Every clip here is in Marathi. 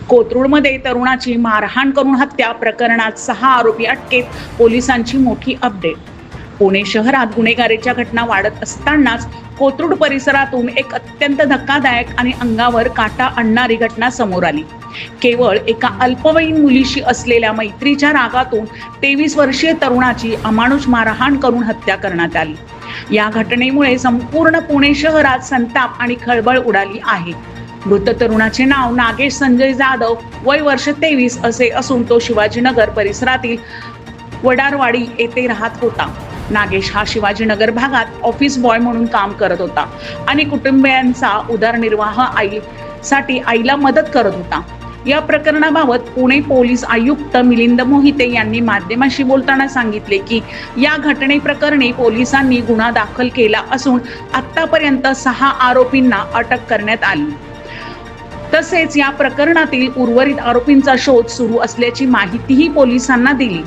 कोथरूडमध्ये तरुणाची मारहाण करून हत्या प्रकरणात 6 आरोपी अटकेत, पोलिसांची मोठी अपडेट. पुणे शहरात गुन्हेगारीच्या घटना वाढत असतानाच कोथरूड परिसरातून एक अत्यंत धक्कादायक आणि अंगावर काटा आणणारी घटना समोर आली. केवळ एका अल्पवयीन मुलीशी असलेल्या मैत्रीच्या रागातून 23 वर्षीय तरुणाची अमानुष मारहाण करून हत्या करण्यात आली. या घटनेमुळे संपूर्ण पुणे शहरात संताप आणि खळबळ उडाली आहे. मृत तरुणाचे नाव नागेश संजय जाधव, वय वर्ष 23 असे असून तो शिवाजीनगर परिसरातील वडारवाडी येथे राहत होता. नागेश हा शिवाजीनगर भागात ऑफिस बॉय म्हणून काम करत होता आणि कुटुंबियांचा उदरनिर्वाह साठी आईला मदत करत होता. या प्रकरणाबाबत पुणे पोलीस आयुक्त मिलिंद मोहिते यांनी माध्यमांशी बोलताना सांगितले की या घटनेप्रकरणी पोलिसांनी गुन्हा दाखल केला असून आतापर्यंत 6 आरोपींना अटक करण्यात आली. तसेच या प्रकरणातील उर्वरित आरोपींचा शोध सुरू असल्याची माहितीही पोलिसांना दिली.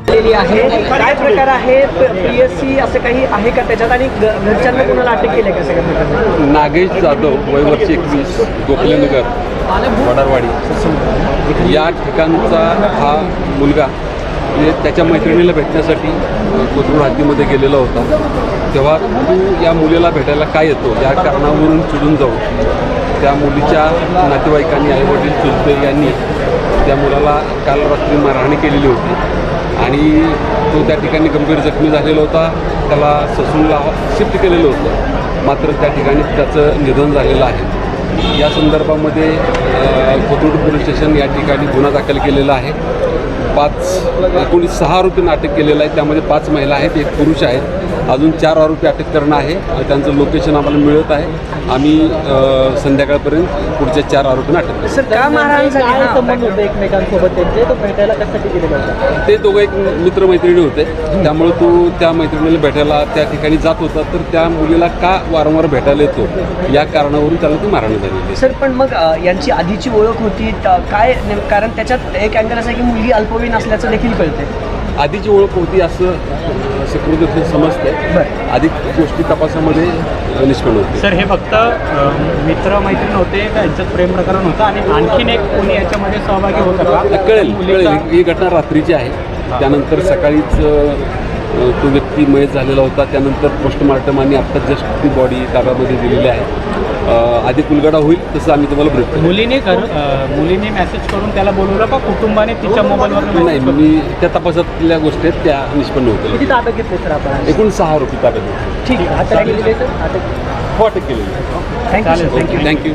काय प्रकार आहे, PSC असं काही आहे का त्याच्यात, आणि घरच्यांना कोणाला अटक केली का सगळ्या प्रकारे? नागेश जाधव, वय वर्ष 21, गोखलेनगर वडारवाडी या ठिकाणचा हा मुलगा त्याच्या मैत्रिणीला भेटण्यासाठी कोथरूड हद्दीमध्ये गेलेला होता. तेव्हा तू या मुलीला भेटायला काय येतो या कारणावरून चिडून जाऊन त्या मुलीच्या नातेवाईकांनी, आईवडील, चुलते यांनी त्या मुलाला काल रात्री मारहाण केलेली होती आणि तो त्या ठिकाणी गंभीर जखमी झालेला होता. त्याला ससूनला शिफ्ट केलेलं होतं, मात्र त्या ठिकाणी त्याचं निधन झालेलं आहे. या संदर्भामध्ये कोथरूड पोलीस स्टेशन या ठिकाणी गुन्हा दाखल केलेला आहे. 6 आरोपींना अटक केलेलं आहे. त्यामध्ये 5 महिला आहेत, 1 पुरुष आहेत. अजून 4 आरोपी अटक करणं आहे. त्यांचं लोकेशन आम्हाला मिळत आहे. आम्ही संध्याकाळपर्यंत पुढच्या 4 आरोपींना अटक करू. सर, का मारहाण झाली? संबंध होते एकमेकांसोबत त्यांचे, तो भेटायला कशासाठी गेलेला होता? ते दोघं एक मित्रमैत्रिणी होते. त्यामुळे तो त्या मैत्रिणीला भेटायला त्या ठिकाणी जात होता, तर त्या मुलीला का वारंवार भेटायला येतो या कारणावरून त्याला ती मारहाण झाली. सर, पण मग यांची आधीची ओळख होती काय? कारण त्याच्यात एक अँगल असा की मुलगी अल्पवयीन असल्याचं देखील कळते. आधीची ओळख होती असं सुकृत समजतंय. अधिक गोष्टी तपासामध्ये निष्पन्न होते. सर, हे फक्त मित्र मैत्रीण होते का यांच्यात प्रेम प्रकरण होतं आणि आणखीन एक कोणी याच्यामध्ये सहभागी होतं का? कळेल. ही घटना रात्रीची आहे. त्यानंतर सकाळीच तो व्यक्ती मयत झालेला होता. त्यानंतर पोस्टमार्टम आणि आत्ता जस्ट ती बॉडी ताब्यामध्ये दिलेली आहे. अधिक उलगडा होईल तसं आम्ही तुम्हाला ब्रीफ. मुलीने मेसेज करून त्याला बोलवलं का कुटुंबाने तिच्या मोबाईलवर? नाही, मी त्या तपासातल्या गोष्टी आहेत त्या निष्पन्न होतील. किती ताब्यात घेतले सर आपण? एकूण 6 आरोपी ताब्यात घेतले. ठीक आहे. अटक केलेली आहे सर? अटक केलेली. थँक्यू. थँक्यू.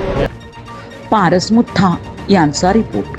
पारस मुठ्ठा यांचा रिपोर्ट.